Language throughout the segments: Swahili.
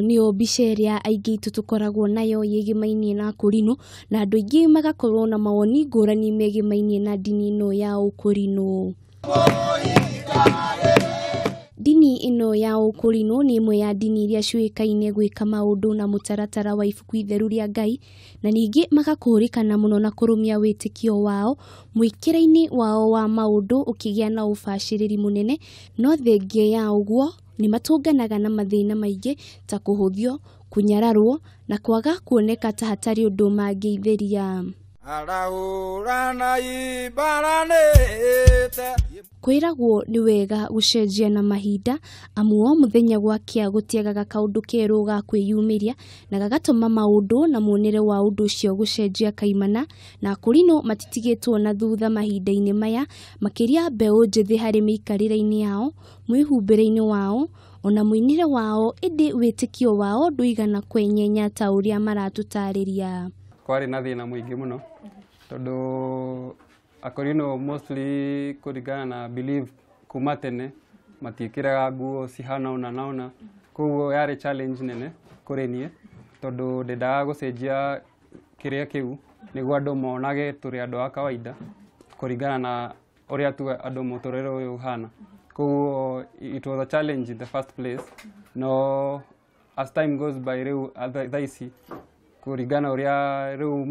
niyo mbica ĩrĩa aingĩ tukoragwo nayo yegimainie na Akurinu, na andũ aingĩ magakorwo na mawoni ngũrani megimainie na dini ĩno ya Akurinu. Dini ĩno ya Akurinu nĩ ĩmwe ya dini iria ciũĩkaine gwĩka maũndũ na mũtaratara wa ibuku itheru rĩa Ngai, na ningĩ magakũrĩkana mũno na kũrũmia wĩtikio wao mwĩkĩra-inĩ wao wa maũndũ ũkĩgĩa na ũbacĩrĩri mũnene, no thengia ya ũguo nĩ matũnganaga na mathĩna maingĩ ta kũhũthio, kunyararwo na kwaga kuoneka ta hatari ũndũ mangĩitheria. Kwĩragwo nĩ wega gucenjia na mahinda, amu o mũthenya gwakĩa gũtiagaga kaũndũ kerũ ga kwĩyumĩria na gagatũma maũndũ na muonere wa ũndũ ũcio gucenjia kaimana, na Akurinu matitigĩtwo na thutha mahinda-inĩ maya, makĩria mbeũ njĩthĩ harĩ mĩikarĩre-inĩ yao, mwĩhumbĩre-inĩ wao, ona mũinire wao, ĩndĩ wĩtikio wao ndũigana kwenyenya ta ũrĩa maratũtarĩria. Kwarĩ na thĩna mũingĩ mũno tondũ Akurinu mostly kũringana na believe kuma tene matiĩkĩraga nguo cihana ona na ona, koguo yarĩ challenge nene kũrĩ niĩ tondũ ndendaga gũcenjia kĩrĩa kĩu nĩguo andũ monage tũrĩ andũ a kawaida kũringana na ũrĩa tu andũ mũtũrĩre ũyũ ũhana. Koguo it was a challenge in the first place. No as time goes by rĩu thaa ici kurigana ũrĩa rĩu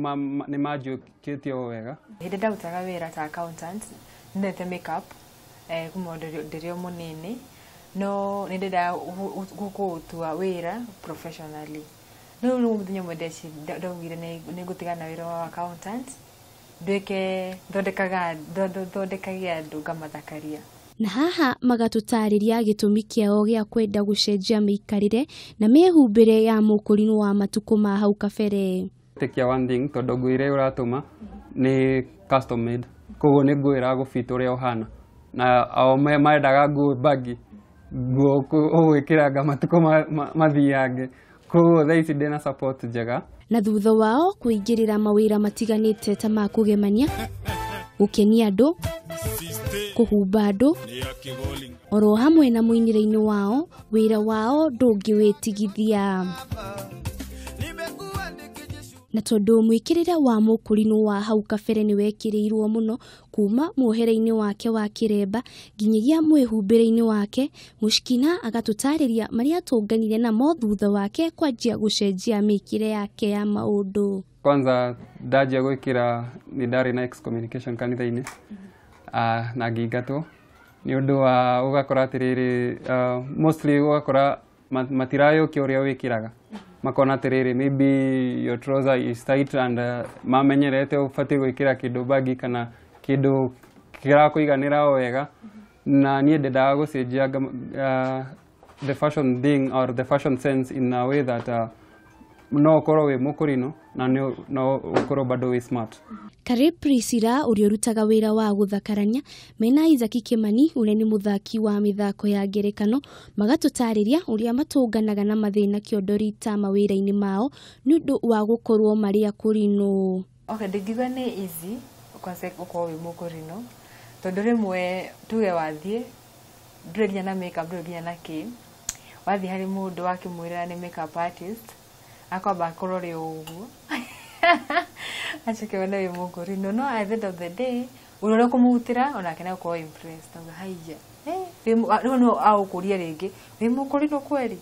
nĩ manjũkĩtio wega. Hĩndĩ ndarutaga wĩra ta accountant, nĩndete makeup kuma ndĩrĩ mũnini, no nĩndendaga gũkũtua wĩra professionally. No rĩu mũthenya ũmwe ndaugire nĩngũtigana wĩra wa accountant, thondekagia andũ ngamathakaria. Na haha magatũtarĩria gĩtũmi kĩao gĩa kwenda gũcenjia mĩikarĩre na mĩhumbĩre ya Mũkurinu wa matukũ ma hau kabere. Take one thing tondũ nguo iria ũratũma nĩ custom made, koguo nĩ nguo ĩragũfit ũrĩa ũhana, na ao mendaga nguo bagi, nguo ũgwĩkĩranga matukũ mathiange, koguo thaa ici ndĩna support njega. Na thutha wao kũingĩrĩra mawĩra matiganĩte ta ma kũgemania, gũkenia andũ, kuhumba andũ, oro hamwe na mũinĩre-inĩ wao, wĩra wao ndũngĩwĩtigithia. Na tondũ mwĩkĩrĩre wa Mũkurinu wa hau kabere nĩ wekĩrĩirwo mũno kuma muohere-inĩ wake wa kĩremba nginyagia mwĩhumbĩre-inĩ wake, Mũcikina agatũtarĩria marĩa atũnganire namo thutha wake kwanjia gũcenjia mĩkĩre yake ya maũndũ. Kwanza ndanjia gwĩkĩra nĩ ndarĩ na excommunication kanitha-inĩ na ngĩingatwo nĩ ũndũ wa ũgakora atĩrĩrĩ, mostly ũgakora matirayũkia ũrĩa wĩkĩraga, makona atĩrĩrĩ maybe your trouser is tight and mamenyerete ũbatiĩ gwĩkĩra kĩndũ bagi kana kĩndũ kĩrakũiganĩra o wega, na niĩ ndendaga gũcenjia the fashion thing or the fashion sense in a way that no ũkorwo wĩ Mũkurinu na no ũkorwo bado wĩ smart. Karĩ Priscilla ũrĩa ũrutaga wĩra wa gũthakarania mena Isaac Kimani ũrĩa nĩ mũthaki wa mĩthako ya ngerekano, magatũtarĩria ũrĩa matũnganaga na mathĩna kĩondori ta mawĩra-inĩ mao nĩ ũndũ wa gũkorwo marĩ Akurinu. Okay, ndingiuga nĩ easy gũkorwo wĩ Mũkurinu tondũ rĩmwe tuge wathiĩ ndũrĩ na makeup ndũrĩ na kĩ, wathiĩ harĩ mũndũ wakĩmwĩra nĩ makeup artist akwamba akorore ũguo achoke wenda wĩ Mũkurinu, no at the end of the day ũrĩa kũmũhutĩra onake nĩ gũkorwo impressed tondũ haija rĩu no agũkũria rĩngĩ wĩ Mũkurinu kweri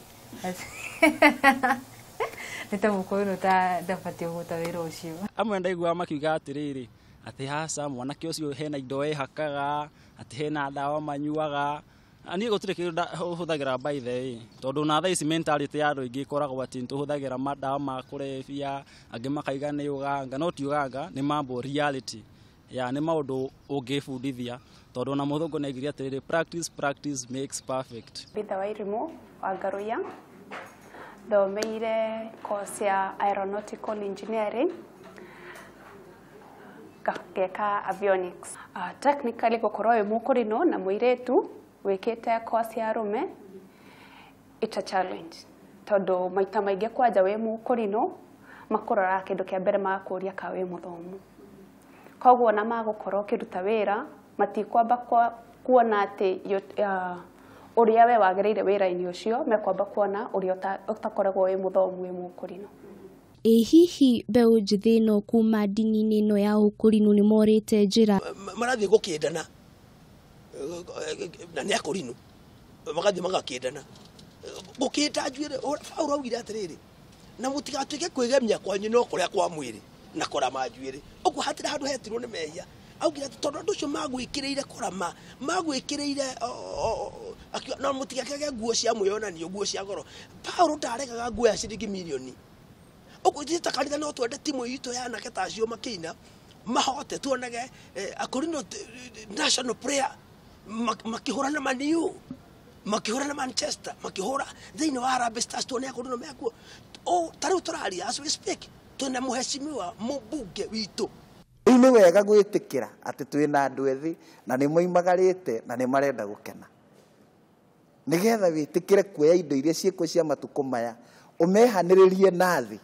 nĩ ta Mũkurinu ta ndabatiĩ gũta wĩra ũcio. Amwe ndaiguaga makiuga atĩrĩrĩ atĩ haca mwanake ũcio hena indo ehakaga, atĩ hena ndawa manyuaga. Ani gũtirĩ kĩndũ ũhũthagĩra by the way, tondũ na thaa ici mentality ya andũ aingĩ ĩkoragwo atĩ tũhũthagĩra madawa ma kũrebia, angĩ makaiga nĩ ũganga, no ti ũganga, nĩ mambo reality. Nĩ maũndũ ũngĩbundithia tondũ na mũthũngũ nĩaigire atĩrĩrĩ practice makes perfect. Bitha Wairimu wa Ngaruya thomeire course ya aeronautical engineering gaka avionics. Technically gũkorwo wĩ Mũkurinu na mũirĩtu wĩkĩte course ya arũme it's a challenge tondũ maita maingĩ kwanja wĩ Mũkurinu makũrora kĩndũ kĩa mbere magakũria ka wĩ mũthomu, koguo ona magũkorwo kĩruta wĩra matikwamba kuona atĩ uria we wagĩrĩire wĩra-inĩ ũcio mekwamba kuona uria utakoragwo wĩ mũthomu wĩ Mũkũrinũ. Hihi mbeũ njĩthĩ ĩno kuma ndini-inĩ ĩno ya Ũkũrinũ nĩ morĩte njĩra marathiĩ gũkĩndana na nĩ Akurinu magathiĩ magakĩndana gũkĩnda njuĩrĩ Paulo augire atĩrĩrĩ na mũtigatuĩke kwĩgemia kwanyu no kũrĩa kwa mwĩrĩ na kũrama njuĩrĩ ũguo hatirĩ handũ hetirwo nĩ mehia augire atĩ tondũ andũ acio magwĩkĩrĩire kũrama magwĩkĩrĩire no mũtigakĩage nguo cia mwĩonanio nguo cia goro Paulo ndaregaga nguo ya ciringi mirioni ũguo ithuĩ ta kanitha no twende timu itũ ya anake ta acio makĩina mahote tuonage Akurinu national prayer makĩhũra na Man U makĩhũra na Manchester makĩhũra thĩinĩ wa Harambee Stars tuone Akurinu mekuo tarĩu tũraria as we speak twĩna mũheshimiwa mũmbunge witũ. Rĩu nĩ wega gwĩtĩkĩra atĩ twĩna andũ ethĩ na nĩ moimagarĩte na nĩ marenda gũkena nĩgetha wĩtĩkĩre kuoya indo iria ciĩkuo cia matukũ maya ũmehanĩrĩrie na thĩ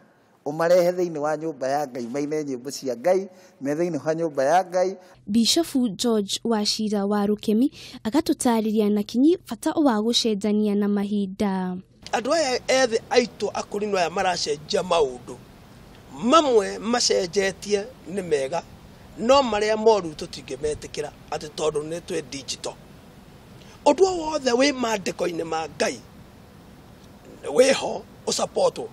umarehe thĩinĩ wa nyũmba ya Ngai maine nyĩmbo cia Ngai me thĩinĩ wa nyũmba ya Ngai. Bishop George Wachira wa Rukemi agatũtarĩria na kinyi bata wa gũcenjania na mahinda. Andũ aya ethĩ aitũ Akurinu aya maracenjia maũndũ mamwe macenjetie nĩ mega no marĩa moru tũtingĩmetĩkĩra atĩ tondũ nĩ twĩ digital ũndũ wothe wĩ maandĩko-inĩ ma Ngai wĩho ũsupportwo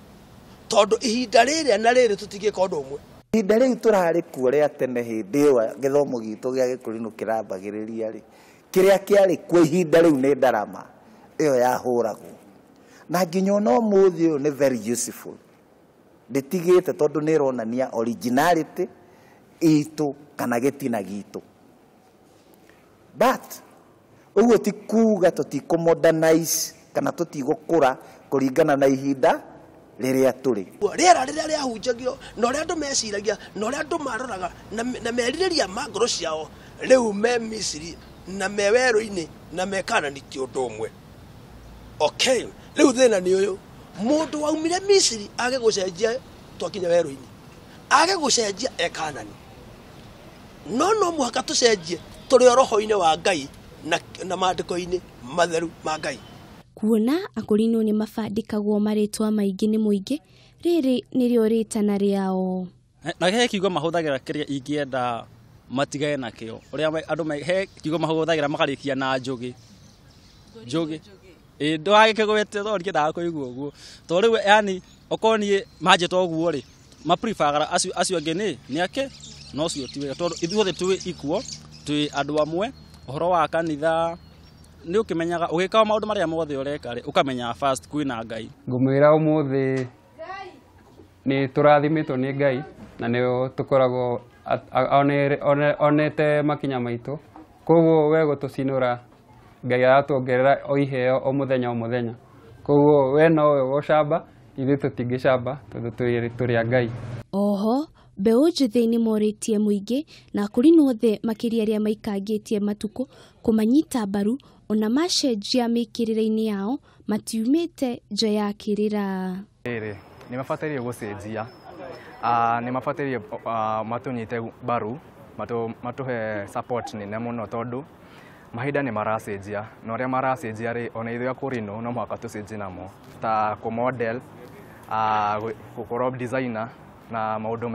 tondũ ihinda rĩrĩa na rĩrĩ tũtingĩka ũndũ ũmwe. Ihinda rĩu tũrarĩ kuo rĩa tene hĩndĩ ĩyo gĩthomo gitũ gĩa Gĩkũrinũ kĩrambagĩrĩria rĩ kĩrĩa kĩarĩ kuo ihinda rĩu nĩ ndarama ĩyo yahũragwo na nginya no mũthĩ ũyũ nĩ very useful ndĩtigĩte tondũ nĩ ĩronania originality itũ kana gĩtina gitũ but ũguo ti kuuga tũtikũmodernize kana tũtigũkũra kũringana na ihinda rĩrĩa tũrĩ. Rĩera rĩrĩa rĩahunjagio na ũrĩa andũ meciragia na ũrĩa andũ maroraga na merirĩria ma ngoro ciao rĩu me Misiri na me werũ-inĩ na me Kanani ti ũndũ ũmwe. Okay, rĩu thĩna nĩ ũyũ mũndũ waumire Misiri age gũcenjia twakinya werũ-inĩ age gũcenjia Kanani no mũhaka tũcenjie tũrĩ roho-inĩ wa Ngai na maandĩko-inĩ matheru ma Ngai. Kuona Akurinu nĩ mabandĩkagwo marĩtwa maingĩ nĩ mũingĩ rĩrĩ nĩrĩo rĩtana rĩao na he kiugo mahũthagĩra kĩrĩa ingĩenda matigane nakĩo ũrĩa andũ he kiugo mahũthagĩra makarĩkia na njũgĩ ndwagĩkĩgwete thori kĩndaga kũigua ũguo tondũ rĩu yani okoniĩ manjĩta ũguo rĩ maprifagara acio angĩ nĩ ake no cio ti wega tondũ ithuothe twĩ ikuo twĩ andũ amwe ũhoro wa kanitha nĩ ũkĩmenyaga ũgĩkaga maũndũ marĩa mothe ũreka rĩ ũkamenya first kwĩna Ngai. Ngũmwĩra ũmũthĩ nĩ tũrathimĩtwo nĩ Ngai na nĩo tũkoragwo onete makinya maitũ koguo we gũtũcinũra Ngai aratuongerera o iheo o mũthenya koguo we no gũcamba ithuĩ tũtingĩcamba tondũ tũrĩ Ngai. Oho mbeũ njĩthĩ nĩ morĩtie mũingĩ na Akurinu othe makĩria arĩa maikangĩtie matukũ kũmanyita mbaru ona macenjia mĩkĩrĩre-inĩ yao matiumĩte nja ya kĩrĩra. Nĩ mabataire gũcenjia nĩ mabataire matũnyite mbaru matũhe support nene mũno tondũ mahinda nĩ maracenjia na ũrĩa maracenjia rĩ ona ithuĩ Akurinu no mũhaka tũcenjie namo ta kũ-model gũkorwo designer na maũndũ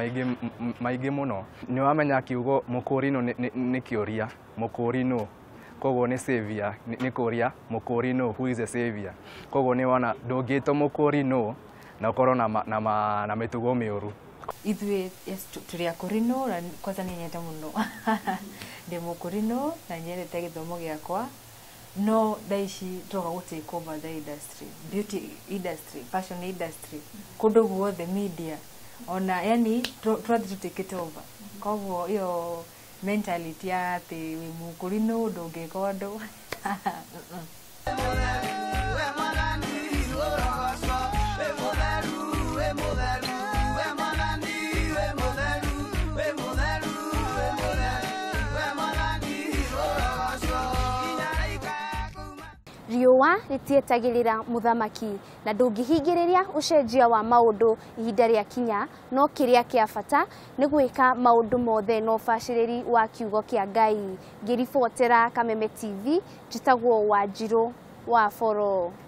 maingĩ mũno. Nĩ wamenya kiugo Mũkũrinũ nĩ kĩũria Mũkũrinũ koguo nĩ savior nĩ kũria Mũkũrinũ who is a savior koguo nĩ wona ndũngĩtwo Mũkũrinũ na ũkorwo na mĩtugo mĩũru. Ithuĩ tũrĩ Akurinu na kwanza nĩ nyendete mũno ndĩ Mũkũrinũ na nyendete gĩthomo gĩakwa no thaa ici tũroka gũ-take over the industry, beauty industry, fashion industry kũndũ guothe media ona yani tũrathiĩ tũtikĩte over koguo iyo mentality ya atĩ wĩ Mũkũrinũ ndũngĩka ũndũ riũa rĩtietagĩrĩra mũthamaki na ndũngĩhingĩrĩria ũcenjia wa maũndũ ihinda rĩa kinya no kĩrĩa kĩa bata nĩ gwĩka maũndũ mothe na ũbacĩrĩri wa kiugo kĩa Ngai. Ngĩribotera Kameme TV njĩtagwo Wanjirũ wa bũrũri.